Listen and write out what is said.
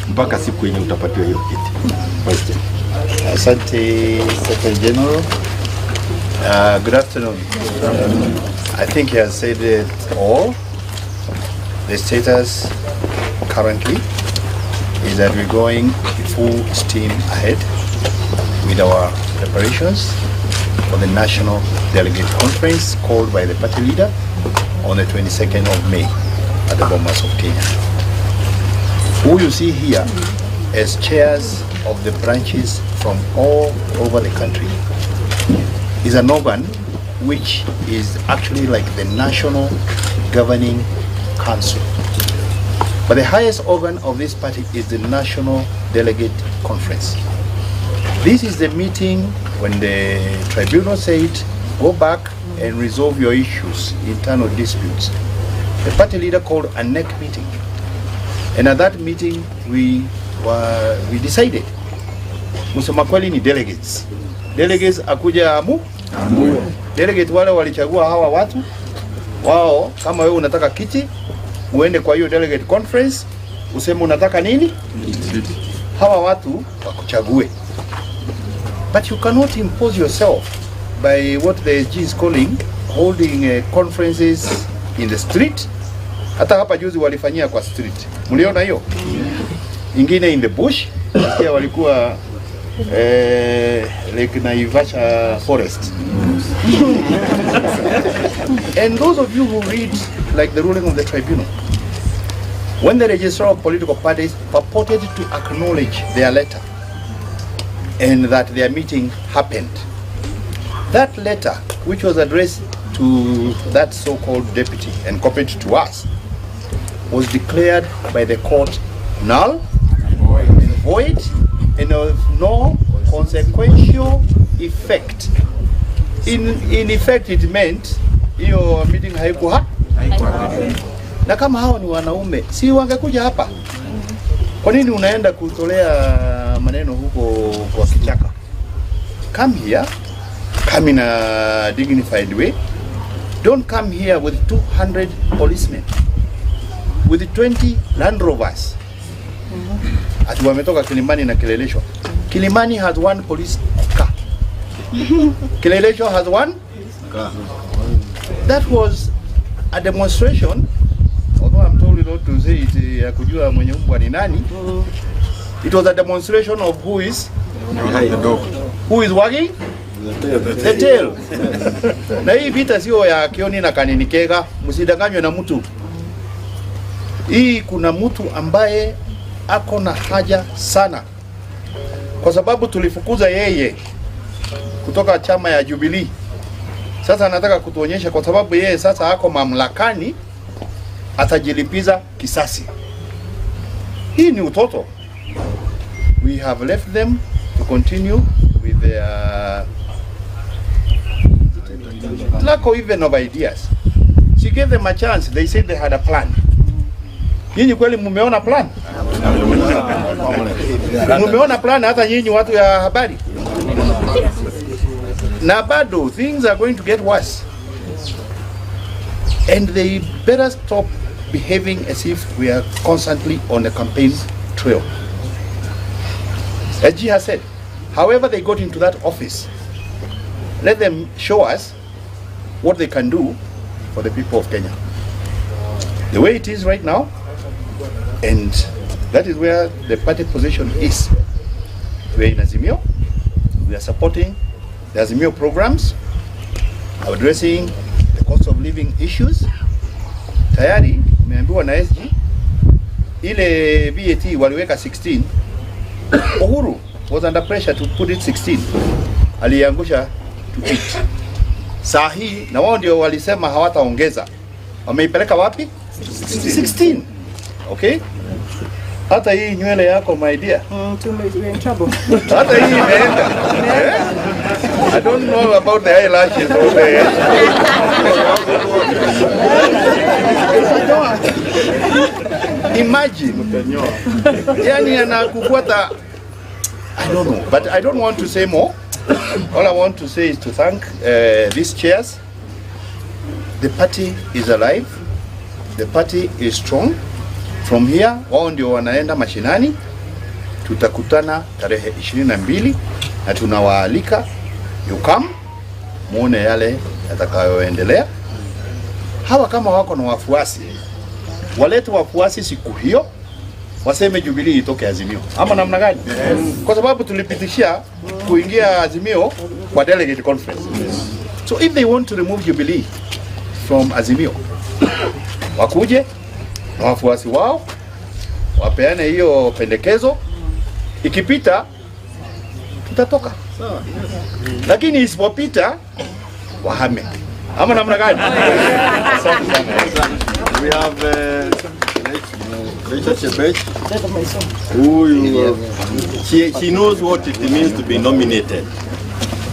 mpaka siku yenye utapatiwa hiyo kiti. Question. Asante Secretary General. Good afternoon. I think he has said it all. The status currently is that we're going full steam ahead with our preparations for the National Delegate Conference called by the party leader on the 22nd of May at the Bomas of Kenya. Who you see here as chairs of the branches from all over the country is an organ which is actually like the National Governing Council. But the highest organ of this party is the National Delegate Conference. This is the meeting when the tribunal said, go back and resolve your issues, internal disputes. The party leader called a NEC meeting. And at that meeting, we decided, musema kweli ni delegates. Delegates akuja amu. Delegate wale walichagua hawa watu. Wao, kama wewe unataka kiti, uende kwa hiyo delegate conference, useme unataka nini? Hawa watu wakuchague. But you cannot impose yourself by what the SG is calling holding conferences in the street. Hata hapa juzi walifanyia kwa street. Mliona hiyo? Ingine in the bush. Kia walikuwa Lake Naivasha forest. And those of you who read like the ruling of the tribunal, when the registrar of political parties purported to acknowledge their letter and that their meeting happened, that letter, which was addressed to that so-called deputy and copied to us, was declared by the court null, void, and of no consequential effect. In effect, it meant hiyo meeting haikuwa. Na kama hao ni wanaume, si wangekuja hapa? Kwa nini unaenda kutolea maneno huko kwa kichaka? Come here, come in a dignified way. Don't come here with 200 policemen, with 20 Land Rovers. Ati wametoka Kilimani na Kileleshwa. Kilimani has one police car. Kileleshwa has one car. That was a demonstration, although I'm told not to say it, ya kujua mwenye mbwa ni nani. It was a demonstration of who is wagging the tail. Na hii vita sio ya Kioni na Kanini Kega, msidanganywe na mtu. Hii kuna mtu ambaye ako na haja sana, kwa sababu tulifukuza yeye kutoka chama ya Jubilee. Sasa anataka kutuonyesha kwa sababu yeye sasa ako mamlakani atajilipiza kisasi. Hii ni utoto. We have left them to continue with their lack of even of ideas. She gave them a chance. They said they had a plan. Nyinyi kweli mumeona plan? Mumeona plan hata nyinyi watu ya habari? Na bado things are going to get worse. And they better stop behaving as if we are constantly on a campaign trail. As G has said, however they got into that office, let them show us what they can do for the people of Kenya. The way it is right now, and that is where the party position is. We are in Azimio, we are supporting the Azimio programs, addressing the cost of living issues. Tayari, umeambiwa na SG, ile VAT waliweka 16, Uhuru was under pressure to put it 16. Aliangusha to 8. Saa hii, na wao ndio walisema hawataongeza. Wameipeleka wapi? 16. Okay? Hata hii nywele yako my dear. We're in trouble. Hata hii imeenda. I don't know about the eyelashes or the imagine. Yani anakufuata. I don't know, but I don't want to say more. All I want to say is to thank these chairs. The party is alive. The party is strong. From here, wao ndio wanaenda mashinani tutakutana tarehe 22 na tunawaalika you come muone yale yatakayoendelea. Hawa kama wako na wafuasi, walete wafuasi siku hiyo, waseme Jubilee itoke Azimio, ama namna gani? Kwa sababu tulipitishia kuingia Azimio kwa delegate conference. So if they want to remove Jubilee from Azimio, wakuje na wafuasi wao wapeane hiyo pendekezo, ikipita tutatoka, lakini isipopita wahame, ama namna gani? We have who she knows what it means to be nominated.